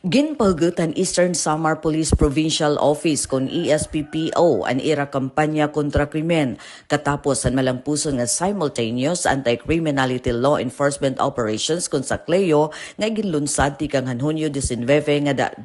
Ginpahugutan Eastern Samar Police Provincial Office kon ESPPO ang ira kampanya kontra krimen katapos ang malangpuson nga simultaneous anti-criminality law enforcement operations kon sa Cleo nga ginlunsad ti kang Hunyo 19 nga 26.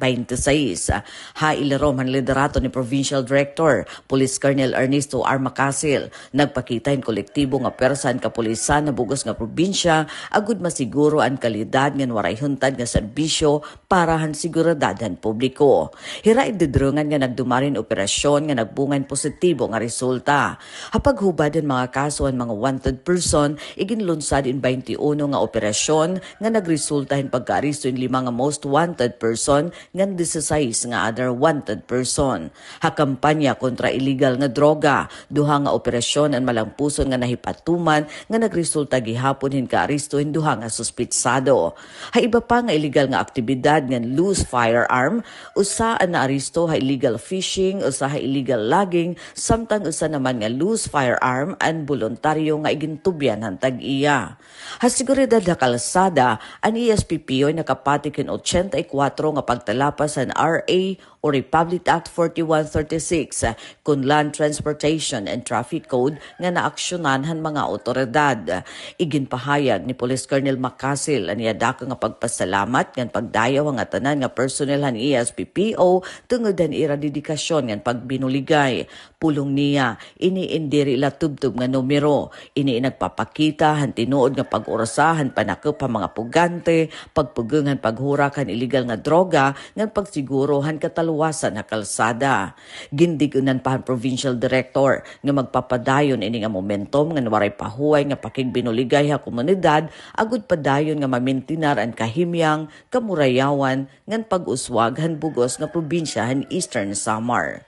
Hailarom ang liderato ni Provincial Director Police Colonel Ernesto R. Macasil nagpakita in kolektibo nga persan kapulisan na bugos nga probinsya agud masiguro ang kalidad nga waray huntad nga serbisyo para siguradadhan publiko. Hira ididrungan nga nagdumarin operasyon nga nagbungan positibo nga resulta. Hapag hubad ang mga kaso ang mga wanted person, iginlunsad in 21 nga operasyon nga nagresulta in pagkaaristo in 5 nga most wanted person nga 16 nga other wanted person. Hakampanya kontra illegal nga droga, duha nga operasyon ang malangpuson nga nahipatuman nga nagresulta gihapon hin kaaristo in duha nga suspitsado. Iba pa nga illegal nga aktibidad nga loose firearm, usa ang naaristo ha illegal fishing, usa ha illegal logging, samtang usa naman nga loose firearm and voluntaryo nga igintubyan hantag iya. Hasiguridad na kalsada, ang ESPPO ay nakapatik in 84 nga pagtalapas sa RA o Republic Act 4136 kun Land Transportation and Traffic Code nga naaksyonan han mga otoridad. Iginpahayag ni Police Colonel Macasil ang iyadako nga pagpasalamat ngan pagdayaw nga tanan nga personel han ESPPO tungod ang ira dedikasyon ngan pagbinuligay. Pulong niya, iniindiri ila tubtub nga numero, ini nagpapakita han tinuod nga pag-urasahan panakop pa mga pugante, pagpugungan paghurakan illegal nga droga, ngan pagsigurohan kataluwasan na kalsada. Gindigunan pa ang Provincial Director nga magpapadayon ini nga momentum nga waray pahuway nga pakigbinuligay ha komunidad, agud padayon nga mamintinar ang kahimyang, kamurayawan, ngan pag-uswag han bugos nga probinsya han Eastern Samar.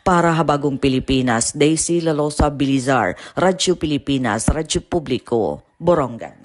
Para Habagong Pilipinas, Daisy Lalosa Bilizar, Radyo Pilipinas, Radyo Publiko, Borongan.